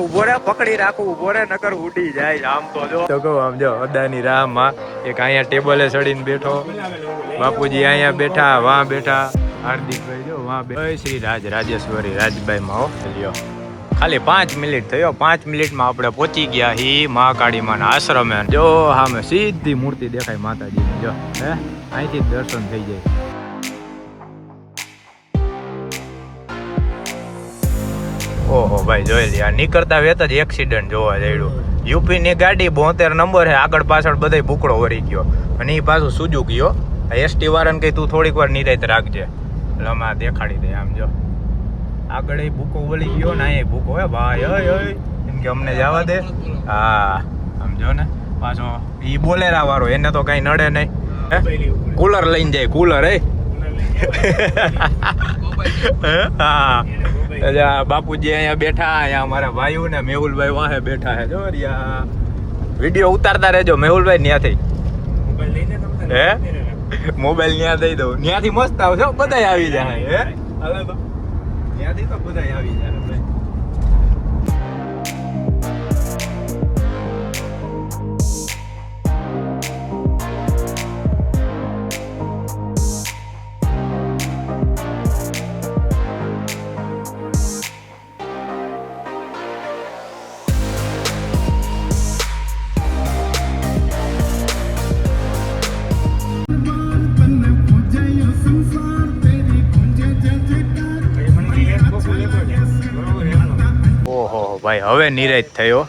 ઉભો રે, પકડી રાખું, ઉભો રે, નકર ઉડી જાય. આમ તો જો તો કહું, આમ જો અદાની રાહમાં એક અહીંયા ટેબલે ચડીને બેઠો, બાપુજી અહીંયા બેઠા, વાં બેઠા, હાર્દિકભાઈ જો વાં બેઠા, શ્રી રાજેશ્વરી રાજભાઈ માં લ્યો. ખાલી 5 મિનિટ થયો, 5 મિનિટમાં આપણે પહોંચી ગયા હી મહાકાળી માના આશ્રમે. જો સામે સીધી મૂર્તિ દેખાય માતાજીની, જો હે અહીંથી દર્શન થઈ જાય. ઓહો ભાઈ જોઈ લે, નીકળતા વેત જ એક્સિડન્ટ જોવા જઈડું. યુપી ની ગાડી 72 નંબર છે, આગળ પાછળ બધે ભૂકડો વળી ગયો, અને એ પાછું સુઝુકી ગયો. એસટી વાળાને કઈ તું થોડીક વાર નિરાત રાખજે, એટલે અમે દેખાડી દે. આમ જો આગળ એ ભૂકો વળી ગયો ને, અહીંયા ભૂકો હે ભાઈ, ઓય એમ કે અમને જવા દે. હા આમ જો ને, પાછો ઈ બોલેરા વાળો, એને તો કઈ નડે નહીં. કુલર લઈને જાય, કુલર હે. હા બાપુજી અહીંયા બેઠા, અહીંયા અમારા ભાઈઓ ને મેહુલભાઈ વાહે બેઠા હે. જો વિડીયો ઉતારતા રહેજો મેહુલભાઈ. ત્યાંથી હે મોબાઈલ ત્યાં દઈ દઉં, ત્યાંથી મસ્ત આવશે, બધા આવી જાય. હે હાલે તો ત્યાંથી તો બધા આવી જાય. ભાઈ હવે નિરાશ થયો.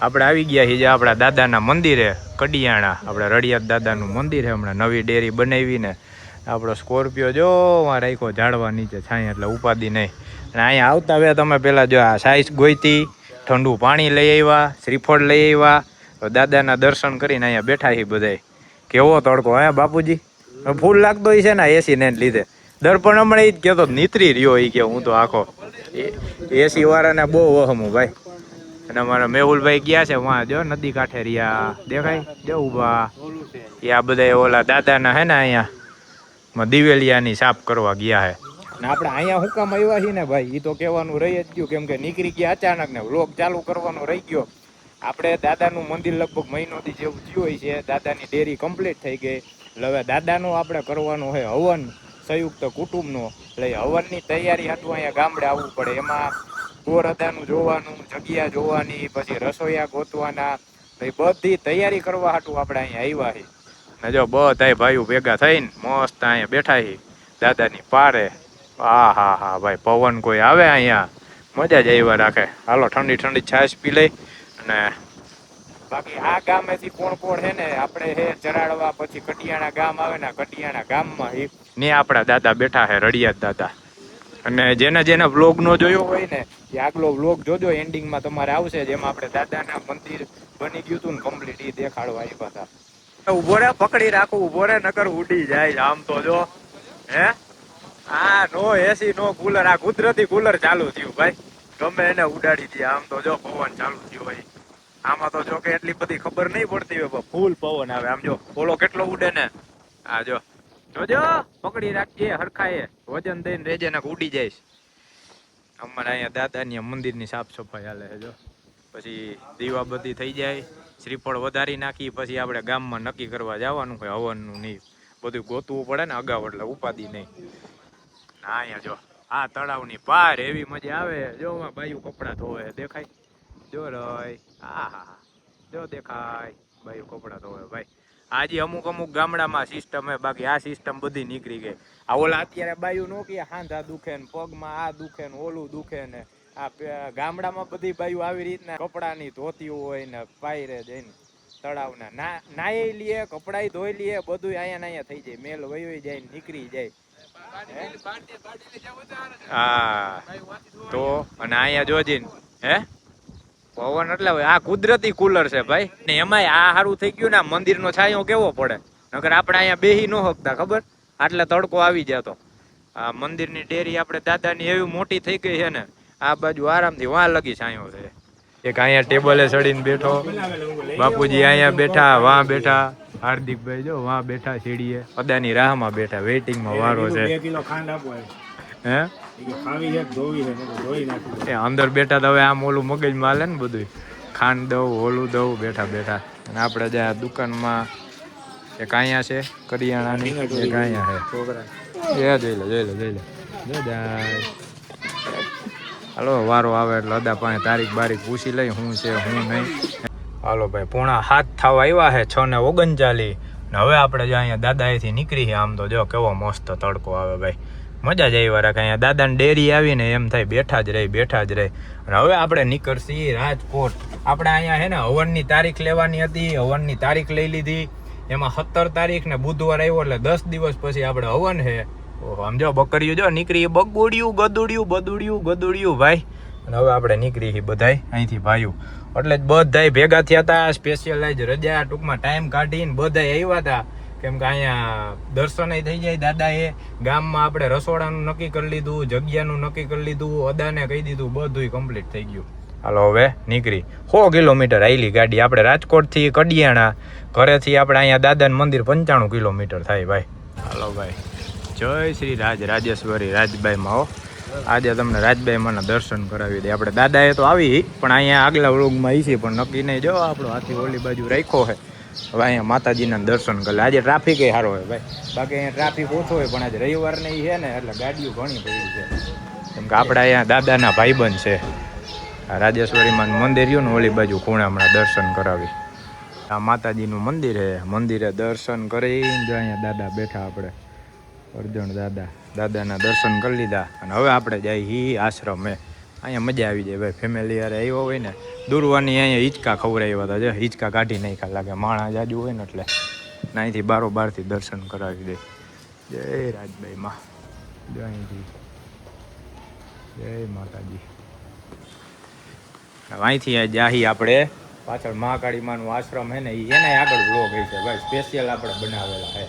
આપણે આવી ગયા છીએ આપણા દાદાના મંદિરે કડિયાણા, આપણે રડિયાત દાદાનું મંદિર છે. હમણાં નવી ડેરી બનાવીને આપણો સ્કોર્પિયો જો રાખ્યો ઝાડવા નીચે છાંય, એટલે ઉપાધિ નહીં. અને અહીંયા આવતા હવે તમે પેલા જો આ સાઈઝ ગોઈતી, ઠંડુ પાણી લઈ આવ્યા, શ્રીફળ લઈ આવ્યા, દાદાના દર્શન કરીને અહીંયા બેઠા છીએ બધાય. કેવો તડકો હે બાપુજી, ફૂલ લાગતો હોય છે ને એસી ને લીધે. દર્પણ હમણાં એ જ કહેતો નીતરી રહ્યો એ કે હું તો આખો એસી વાળાને બહુ વહમું ભાઈ. અને અમારા મેહુલભાઈ ગયા છે વાં જો નદી કાંઠે રહ્યા, દેખાય જો ઉભા. એ આ બધા ઓલા દાદાના હે ને અહીંયા દિવેલિયાની સાફ કરવા ગયા હે. અને આપણે અહીંયા હું કામ આવ્યા છીએ ને ભાઈ, એ તો કહેવાનું રહી જ ગયું, કેમ કે નીકળી ગયા અચાનક ને વ્લોગ ચાલુ કરવાનો રહી ગયો. આપણે દાદાનું મંદિર લગભગ મહિનોથી જેવું થયું હોય છે, દાદાની ડેરી કમ્પ્લીટ થઈ ગઈ. એટલે હવે દાદાનું આપણે કરવાનું હોય હવન સંયુક્ત કુટુંબનો, એટલે હવનની તૈયારી હતું અહીંયા ગામડે આવવું પડે. એમાં ગોરદાનું જોવાનું, જગ્યા જોવાની, પછી રસોઈયા ગોતવાના, બધી તૈયારી કરવા હાટું આપણે અહીંયા આવ્યા છીએ. ને જો બધા ભાઈઓ ભેગા થઈને મસ્ત અહીંયા બેઠા છીએ દાદાની પારે. હા હા હા ભાઈ, પવન કોઈ આવે અહીંયા મજા જ આવ્યા રાખે. હાલો ઠંડી ઠંડી છાશ પી લઈ. અને બાકી આ ગામેથી કોણ કોણ છે ને આપણે હે ચરાડવા, પછી કટિયાણા ગામ આવે ને, કટિયાણા ગામમાં ને આપણા દાદા બેઠા છે, રડિયાત દાદા. અને જેને વ્લોગ નો જોયો હોય ને એ આગલો વ્લોગ જોજો, એન્ડિંગમાં તમારે આવશે, જેમાં આપણે દાદાના મંદિર બની ગયું હતું ને કમ્પ્લીટ, એ દેખાડવા આવ્યા હતા. ઉભો રે, પકડી રાખું, ઉભો રે, નકર ઉડી જાય. આમ તો જો હે આ નો એસી નો કુલર, આ કુદરતી કુલર ચાલુ થયું ભાઈ, ગમે એને ઉડાડી દે. આમ તો જો પવન ચાલુ થયું હોય. આમાં તો જો કે એટલી બધી ખબર નહીં પડતી હોય, ફૂલ પવન આવે. આમ જો ઓલો કેટલો ઉડે ને, આ જો જોજો, પકડી રાખજે હરખાએ, વજન દઈને રેજે ને ઉડી જઈશ. અમારે અહીંયા દાદાની મંદિરની સાફ સફાઈ હાલે છે જો. પછી દીવાબત્તી થઈ જાય, શ્રીફળ વધારી નાખી, પછી આપણે ગામમાં નક્કી કરવા જવાનું કોઈ હવનનું નહીં, બધું ગોતવું પડે ને અગાઉ, એટલે ઉપાધિ નહીં. અહીંયા જો આ તળાવની પાર એવી મજા આવે. જો બાયું કપડા ધોવે, દેખાય જો રય, હા હા જો દેખાય બાયું કપડા ધોવે ભાઈ. આજે અમુક ગામડામાં સિસ્ટમ હે, બાકી આ સિસ્ટમ બધી નીકળી ગઈ. આ ઓલા અત્યારે બાયું નો કે હાંધા દુખે ને, પગમાં આ દુખે ને, ઓલું દુખે ને, આ ગામડામાં બધી બાયું આવી રીતના કપડાની ધોતી હોય ને, પાયરે જઈને તળાવના નાઈ લઈએ, કપડાય ધોઈ લઈએ, બધું અહીંયા થઈ જાય, મેલ વહી જાય, નીકળી જાય. હા તો અને અહીંયા જોજી હે પવન એટલે આ કુદરતી કુલર છે ભાઈ. ને એમાંય આ સારું થઈ ગયું ને, મંદિરનો છાંયો કેવો પડે, નકર આપણે અહીંયા બેહી ન શકતા ખબર, આટલે તડકો આવી જતો. આ મંદિરની ડેરી આપણે દાદાની એવી મોટી થઈ ગઈ છે ને, આ બાજુ આરામથી વાં લગી છાંયો છે. એક અહીંયા ટેબલે ચડીને બેઠો, બાપુજી અહીંયા બેઠા, વાં બેઠા, હાર્દિકભાઈ જો વાં બેઠા સીડીએ, અદાની રાહમાં બેઠા, વેઇટિંગમાં વારો છે. હે એ અંદર બેઠા તો હવે આમ ઓલું મગજમાં હાલે ને બધું ખાંડ દઉં ઓલું દઉં બેઠા બેઠા. અને આપણે જ્યાં દુકાનમાં એક અહીંયા છે કરિયાણાની, એક અહીંયા છે છોકરા. એ જોઈ લે જોઈ લે જોઈ લે જો જાય. હાલો વારો આવે એટલે અદા પાસે તારીખ બારીખ પૂછી લઈ શું છે શું નહીં. હાલો ભાઈ 6:30 થવા આવ્યા છે 6:39 ને હવે આપણે જો અહીંયા દાદાએથી નીકળી. આમ તો જો કેવો મસ્ત તડકો આવે ભાઈ, મજા જ આવી રાખે. અહીંયા દાદાની ડેરી આવીને એમ થાય બેઠા જ રહી બેઠા જ રહી. અને હવે આપણે નીકળશી રાજકોટ. આપણે અહીંયા છે ને હવનની તારીખ લેવાની હતી, હવનની તારીખ લઈ લીધી. એમાં 17 તારીખ ને બુધવાર આવ્યો એટલે 10 દિવસ પછી આપણે હવન છે. ઓહો આમ જો બકરીયું જો નીકળી બગોડિયું ગદુડિયું બદુડિયું ગદુડિયું ભાઈ. અને હવે આપણે નીકળી બધાય અહીંથી ભાઈઓ એટલે જ બધાય ભેગા થયા હતા. સ્પેશિયલાઇઝ રજા ટૂંકમાં ટાઈમ કાઢીને બધાય આવ્યા હતા, કેમ કે અહીંયા દર્શન થઈ જાય. દાદાએ ગામમાં આપણે રસોડાનું નક્કી કરી લીધું, જગ્યાનું નક્કી કરી લીધું, અદાને કહી દીધું, બધું કમ્પ્લીટ થઈ ગયું. હાલો હવે નીકળી. 100 કિલોમીટર આવેલી ગાડી આપણે રાજકોટથી કડિયાણા. ઘરેથી આપણે અહીંયા દાદાનું મંદિર 95 કિલોમીટર થાય ભાઈ. હાલો ભાઈ જય શ્રી રાજેશ્વરી રાજભાઈ માં હો. આજે તમને રાજભાઈ માના દર્શન કરાવી દે. આપણે દાદાએ તો આવી પણ અહીંયા આગલા વ્લોગમાં આવી છે પણ નક્કી નહીં. જો આપણો હાથી ઓલી બાજુ રાખ્યો છે. હવે અહીંયા માતાજીના દર્શન કરે. આજે ટ્રાફિક એ સારો હોય ભાઈ, બાકી અહીંયા ટ્રાફિક ઓછો હોય પણ આજે રવિવાર નહીં છે ને એટલે ગાડીઓ ઘણી પડી છે. કેમ કે આપણે અહીંયા દાદાના ભાઈબંધ છે. આ રાજેશ્વરીમાં મંદિર રહ્યું ને ઓલી બાજુ ખૂણે હમણાં દર્શન કરાવી. આ માતાજીનું મંદિર છે. મંદિરે દર્શન કરીને જો અહીંયા દાદા બેઠા આપણે અર્જણ દાદાના દર્શન કરી લીધા. અને હવે આપણે જઈએ આશ્રમે. અહીંયા મજા આવી જાય ભાઈ. ફેમિલી યારે આવ્યો હોય ને દૂરવાની અહીંયા હિંચકા ખવડાવ્યા હતા. જો હિંચકા કાઢી નાખ્યા લાગે માણા જાજુ હોય ને એટલે અહીંથી બારોબારથી દર્શન કરાવી દે. જય રાજભાઈ માં જય અહીંથી જય માતાજી. અહીંથી જાહી આપણે પાછળ મહાકાળી માનું આશ્રમ છે ને એના આગળ વ્લોગ હોય છે ભાઈ, સ્પેશિયલ આપણે બનાવેલા છે.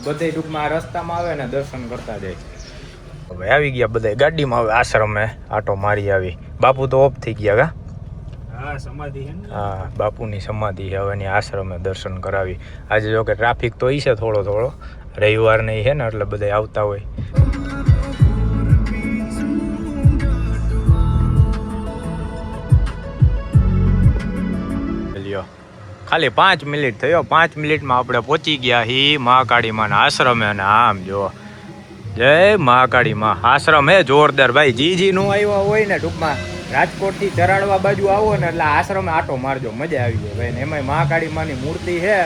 બધે ટૂંકમાં આ રસ્તામાં આવે ને દર્શન કરતા જાય. હવે આવી ગયા બધા ગાડીમાં. હવે આશ્રમે આટો મારી આવી. બાપુ તો ઓફ થઈ ગયા કા? હા બાપુની સમાધિ છે. હવે આશ્રમે દર્શન કરાવી. આજે જો કે ટ્રાફિક તો ઈ છે થોડો થોડો, રવિવાર નહીં છે ને એટલે બધા આવતા હોય. ખાલી 5 મિનિટ થયો. 5 મિનિટમાં આપણે પહોંચી ગયા હી મહાકાળી માના આશ્રમે. અને આમ જો જય મહાકાળી માં આશ્રમ હે જોરદાર ભાઈ. જી નું આવ્યો હોય ને ટૂંકમાં રાજકોટથી ચરાડવા બાજુ આવો ને એટલે આશ્રમે આટો મારજો, મજા આવી જાય ભાઈ. ને એમાં મહાકાળી માની મૂર્તિ છે,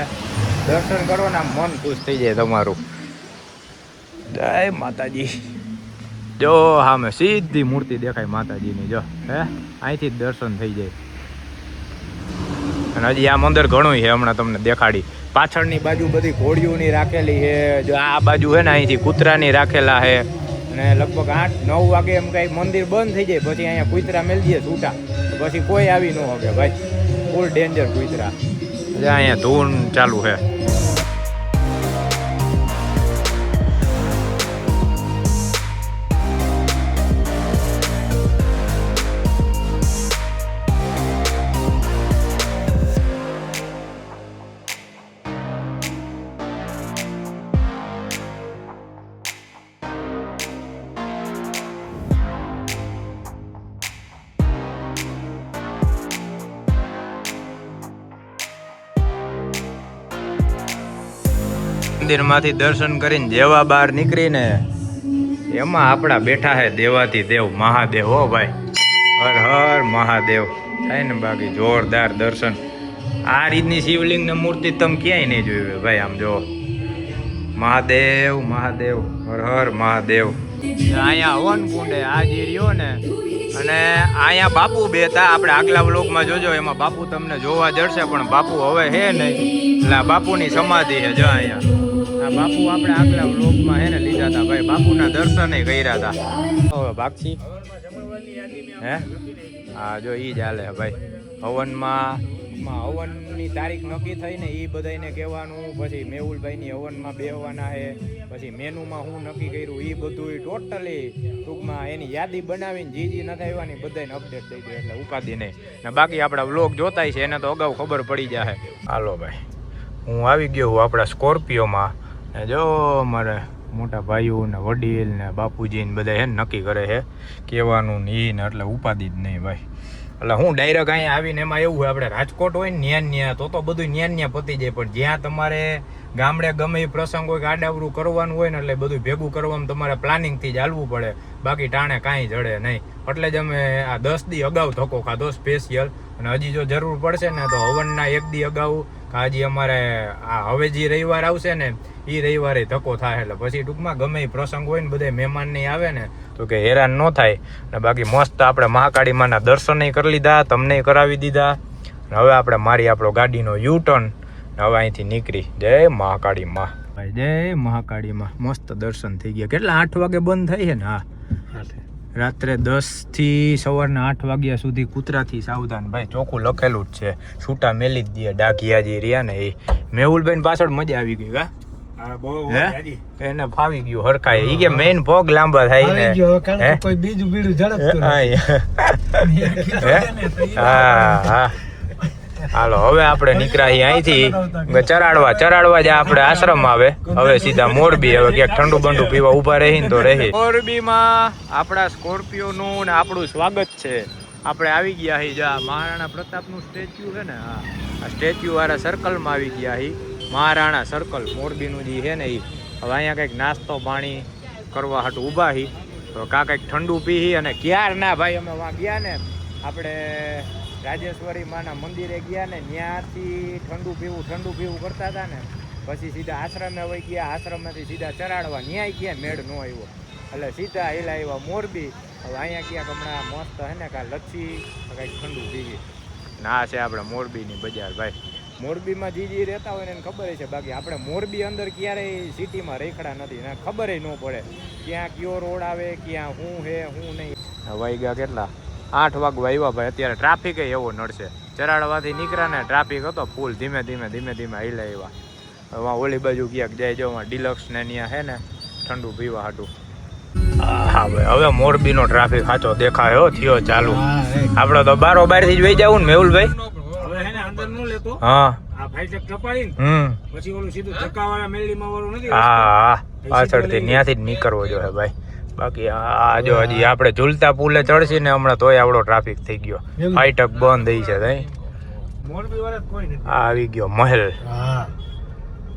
દર્શન કરો ને આમ મન ખુશ થઈ જાય તમારું. જય માતાજી. જો સામે સીધી મૂર્તિ દેખાય માતાજીની. જો હે અહીંથી જ દર્શન થઈ જાય. અને હજી આ મંદિર ઘણું છે, હમણાં તમને દેખાડી. પાછળની બાજુ બધી ઘોડીઓની રાખેલી છે. જો આ બાજુ છે ને અહીંથી કૂતરાની રાખેલા છે. અને લગભગ 8-9 વાગે એમ કઈ મંદિર બંધ થઈ જાય પછી અહીંયા કૂતરા મેલી દઈએ છૂટા, પછી કોઈ આવી ન શકે ભાઈ. ફૂલ ડેન્જર કૂતરા. અહીંયા ધૂન ચાલુ છે. મંદિરમાંથી દર્શન કરીને જેવા બહાર નીકળીને એમાં આપણા બેઠા હે દેવાથી દેવ મહાદેવ. હો ભાઈ હર હર મહાદેવ થાય ને. બાકી જોરદાર દર્શન. આ રીતની શિવલિંગ ને મૂર્તિ તમે ક્યાંય નહીં જોયું ભાઈ. આમ જો મહાદેવ મહાદેવ હર હર મહાદેવ. અહીંયા હવન કુંડે આ જે રહ્યો ને, અને અહીંયા બાપુ બેતા. આપણે આગલા વ્લોગમાં જોજો એમાં બાપુ તમને જોવા જડશે, પણ બાપુ હવે હે નહીં એટલે બાપુની સમાધિ છે. જો અહીંયા આ બાપુ આપણે આગલા વ્લોગમાં હે ને લીધા હતા ભાઈ. બાપુના દર્શન કર્યા હતા. હવે બાક્ષી હે હા જો ઈ જ હાલે ભાઈ. હવનની તારીખ નક્કી થઈ ને એ બધાને કહેવાનું. પછી મેહુલભાઈની હવનમાં બેહવાના છે. પછી મેનુમાં હું નક્કી કર્યું એ બધું ટોટલી ટૂંકમાં એની યાદી બનાવીને જી નથી આવવાની બધાને અપડેટ દઈ દે એટલે ઉપાધિ નહીં. ને બાકી આપણા વ્લોગ જોતા છે એને તો અગાઉ ખબર પડી જાય. હાલો ભાઈ હું આવી ગયો હું આપણા સ્કોર્પિયોમાં. ને જો મારે મોટા ભાઈઓ ને વડીલ ને બાપુજી ને બધા હે ને નક્કી કરે છે કહેવાનું ને એ ને એટલે ઉપાધિ જ નહીં ભાઈ. એટલે હું ડાયરેક્ટ અહીંયા આવીને એમાં એવું હોય આપણે રાજકોટ હોય ને ન્યા તો બધું ન્યા પતી જાય, પણ જ્યાં તમારે ગામડે ગમે એ પ્રસંગ હોય કે આડાવરું કરવાનું હોય ને એટલે બધું ભેગું કરવામાં તમારે પ્લાનિંગથી જ હાલવું પડે, બાકી ટાણે કાંઈ જડે નહીં. એટલે જ અમે આ 10 દી અગાઉ ધક્કો ખાધો સ્પેશિયલ. અને હજી જો જરૂર પડશે ને તો હવનના 1 દી અગાઉ કે હજી અમારે આ હવે જે રવિવાર આવશે ને એ રવિવારે ધક્કો થાય. એટલે પછી ટૂંકમાં ગમે એ પ્રસંગ હોય ને બધા મહેમાન નહીં આવે ને તો કે હેરાન ન થાય. અને બાકી મસ્ત આપણે મહાકાળી માના દર્શન કરી લીધા, તમને કરાવી દીધા. હવે આપણે મારી આપણો ગાડીનો યુ-ટર્ન હવે અહીંથી નીકળી. જય મહાકાળી માં ભાઈ, જય મહાકાળી માં. મસ્ત દર્શન થઈ ગયા. કેટલા 8 વાગે બંધ થાય છે ને? હા, રાત્રે 10 થી સવારના 8 વાગ્યા સુધી કૂતરાથી સાવધાન ભાઈ, ચોખ્ખું લખેલું જ છે. છૂટા મેલી જ દે ડાઘિયા જે રહ્યા ને એ. મેહુલભાઈ પાછળ મજા આવી ગઈ કા? એને ફાવી ગયું હરખાય. ઈ કે મેઇન ભોગ લાંબા થાય ને કોઈ બીજું ઝડપતું. હા હાલો હવે આપણે નીકળ્યા અહીંથી ચરાડવા જ આપણે આશ્રમ આવે. હવે સીધા મોરબી. હવે ક્યાંક ઠંડુ બંડુ પીવા ઉભા રહીને તો રહી. મોરબીમાં આપણા સ્કોર્પિયો નું ને આપણું સ્વાગત છે. આપણે આવી ગયા હી જા મહારાણા પ્રતાપનું સ્ટેચ્યુ છે ને, આ સ્ટેચ્યુ વાળા સર્કલમાં આવી ગયા હી. મહારાણા સર્કલ મોરબીનું જે છે ને એ. હવે અહીંયા કંઈક નાસ્તો પાણી કરવા હાટું ઊભા હી. તો કંઈક ઠંડુ પી. અને ક્યાર ના ભાઈ અમે વાં ગયા ને આપણે રાજેશ્વરી માના મંદિરે ગયા ને ત્યાંથી ઠંડુ પીવું કરતા હતા ને પછી સીધા આશ્રમે વહી ગયા. આશ્રમમાંથી સીધા ચરાડવા ન્યાય ગયા, મેળ ન આવ્યો એટલે સીધા હેલા આવ્યા મોરબી. હવે અહીંયા ક્યાંક હમણાં મસ્ત હે ને કાં લચ્છી કંઈક ઠંડુ પીવી. ના છે આપણે મોરબીની બજાર ભાઈ. મોરબીમાં જે રહેતા હોય ને એને ખબર છે, બાકી આપણે મોરબી અંદર ક્યારેય સિટીમાં રેખડા નથી ને ખબર ન પડે ક્યાં કયો રોડ આવે, ક્યાં શું હે શું નહીં. વાગ્યા કેટલા? 8 વાગવા આવ્યા ભાઈ. અત્યારે ટ્રાફિક એવો નડશે. ચરાડવાથી નીકળ્યા ને ટ્રાફિક હતો ફૂલ. ધીમે ધીમે હાઈલા આવ્યા. હવે ઓલી બાજુ ક્યાંક જાય જો ડિલક્સ ને ત્યાં હે ને ઠંડુ પીવા હાટું. હા ભાઈ હવે મોરબીનો ટ્રાફિક સાચો દેખાયો થયો ચાલુ. આપણે તો બારોબાર થી જ વહી જવું ને મેહુલભાઈ. હા પાછળથી ત્યાંથી જ નીકળવો જોઈએ ભાઈ. બાકી આ જો હજી આપણે ઝૂલતા પુલે ચડશી ને હમણાં તોય આવડો ટ્રાફિક થઈ ગયો. ફાઈટક બંધ થઈ છે. આ આવી ગયો મહેલ.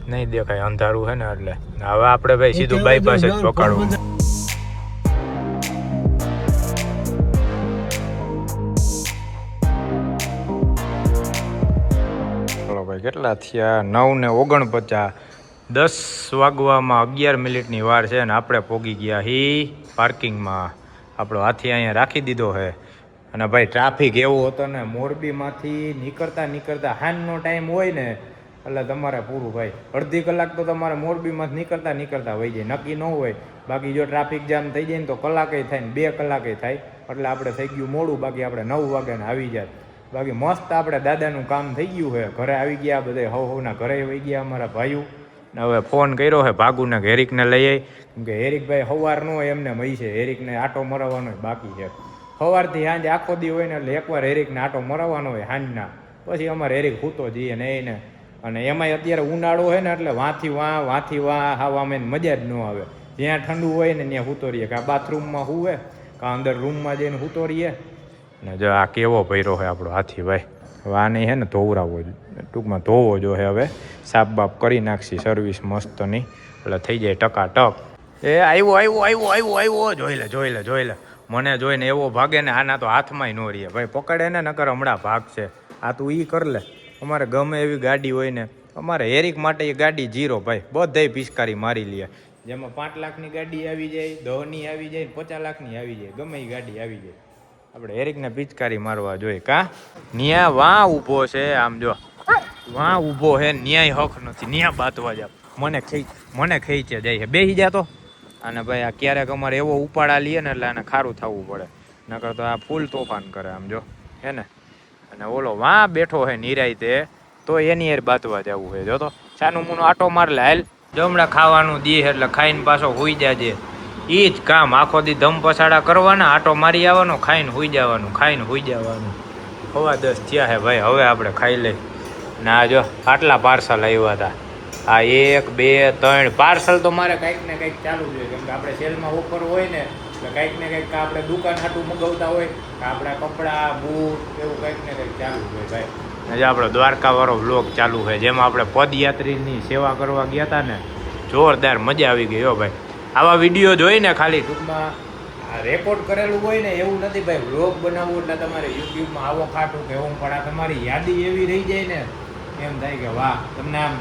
નહીં દેખાય અંધારું છે ને એટલે. હવે આપણે ભાઈ સીધું બાયપાસ જ પકડવું. ચલો ભાઈ કેટલા થયા? 9:49. 10 વાગવામાં 11 મિનિટની વાર છે ને આપણે પહોંચી ગયા હી પાર્કિંગમાં. આપણો હાથી અહીંયા રાખી દીધો છે. અને ભાઈ ટ્રાફિક એવો હતો ને મોરબીમાંથી નીકળતા હાનનો ટાઈમ હોય ને એટલે તમારે પૂરું ભાઈ. અડધી કલાક તો તમારે મોરબીમાંથી નીકળતા વહી જાય, નક્કી ન હોય. બાકી જો ટ્રાફિક જામ થઈ જાય ને તો કલાકે થાય ને 2 કલાકે થાય. એટલે આપણે થઈ ગયું મોડું. બાકી આપણે 9 વાગ્યાને આવી જાય. બાકી મસ્ત આપણે દાદાનું કામ થઈ ગયું છે. ઘરે આવી ગયા બધા હવના ઘરે વહી ગયા અમારા ભાઈઓ. હવે ફોન કર્યો છે ભાગુને હેરિકને લઈ આવી. કેમ કે હેરિકભાઈ સવાર ન હોય એમને મળી છે. હેરિકને આટો મરાવવાનો બાકી છે. સવારથી સાંજે આખો દી હોય ને એટલે એકવાર હેરિકને આટો મરાવવાનો હોય સાંજના. પછી અમારે હેરિક સૂતો જઈએ ને એને. અને એમાંય અત્યારે ઉનાળો હોય ને એટલે વાંથી વાં હાવ અમે મજા જ ન આવે. જ્યાં ઠંડુ હોય ને ત્યાં સૂતો રહીએ. કાં બાથરૂમમાં સૂવે કાં અંદર રૂમમાં જઈને સૂતો રહીએ. ને જો આ કેવો ભર્યો છે આપણો હાથી ભાઈ. વાને હે ને ધોવરાવો ટૂંકમાં ધોવો જો હે. હવે સાફ બાપ કરી નાખશી સર્વિસ મસ્તની એટલે થઈ જાય ટકાટક. એ આવ્યો જોઈ લે. મને જોઈને એવો ભાગે ને આના તો હાથમાંય ન રહીએ ભાઈ. પકડે ને નકર હમણાં ભાગ છે. આ તું ઈ કર લે. અમારે ગમે એવી ગાડી હોય ને અમારે હેરિક માટે એ ગાડી 0 ભાઈ. બધાય પિચકારી મારી લે. જેમાં 5 લાખની ગાડી આવી જાય, 10ની આવી જાય, 50 લાખની આવી જાય, ગમે એ ગાડી આવી જાય. આપણે હેરિકને પિચકારી મારવા જોઈએ કા? ન્યા વાં ઊભો છે. આમ જો વાં ઊભો હે ન્યાય હક નથી. ન્યા બાતવા જા. મને ખેંચે જાય છે. બેસી જા તો. અને ભાઈ આ ક્યારેક અમારે એવો ઉપાડા લઈએ ને એટલે આને ખારું થવું પડે. નકર તો આ ફૂલ તોફાન કરે આમ જો હે ને. અને ઓલો વાં બેઠો હે નિરાયતે તો એની યાર બાતવા જવું છે. જો તો સાનું મુનો આટો માર લે હાલ. જો હમણાં ખાવાનું દી એટલે ખાઈને પાછો હોઈ જાજે. એ જ કામ આખો દી ધમ પછાડા કરવાના, આટો મારી આવવાનો, ખાઈને હોઈ જવાનું. 9:15 થયા હે ભાઈ. હવે આપણે ખાઈ લઈ. ના જો આટલા પાર્સલ આવ્યા હતા. આ 1 2 3 પાર્સલ તો મારે કંઈક ને કંઈક ચાલુ જ હોય, કેમ કે આપણે સેલમાં ઓફર હોય ને એટલે કંઈક ને કંઈક આપણે દુકાન હાટું મગાવતા હોય કે આપણા કપડાં બૂટ એવું કંઈક ને કંઈક ચાલુ જ હોય ભાઈ. આજે આપણો દ્વારકાવાળો વ્લોગ ચાલુ છે, જેમાં આપણે પદયાત્રીની સેવા કરવા ગયા હતા ને, જોરદાર મજા આવી ગઈ હો ભાઈ. આવા વિડીયો જોઈને ખાલી ટૂંકમાં રેકોર્ડ કરેલું હોય ને એવું નથી ભાઈ, વ્લોગ બનાવવું એટલે તમારે યુટ્યુબમાં આવો ખાટું કે એવું, પણ આ તમારી યાદી એવી રહી જાય ને એમ થાય કે વાહ. તમને આમ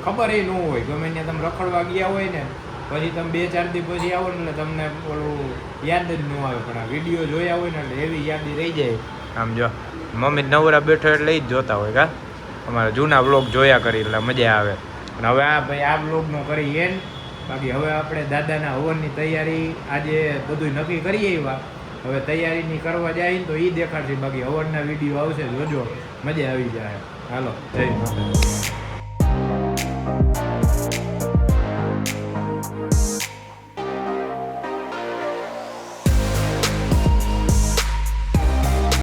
ખબર ન હોય, ગમે ત્યાં તમે રખડવા ગયા હોય ને પછી તમે 2-4 દી પછી આવો ને એટલે તમને ઓલું યાદ જ ન આવે, પણ આ વિડીયો જોયા હોય ને એટલે એવી યાદી રહી જાય. આમ જો મમ્મી નવરા બેઠો એટલે જ જોતા હોય કા, અમારા જૂના વ્લોગ જોયા કરી એટલે મજા આવે. અને હવે આ ભાઈ આ વ્લોગનો કરી એન, બાકી હવે આપણે દાદાના હવનની તૈયારી આજે બધું નક્કી કરીએ એવા, હવે તૈયારીની કરવા જાય ને તો એ દેખાડશે, બાકી હવનના વિડીયો આવશે, જોજો મજા આવી જાય. હાલો જય માતા.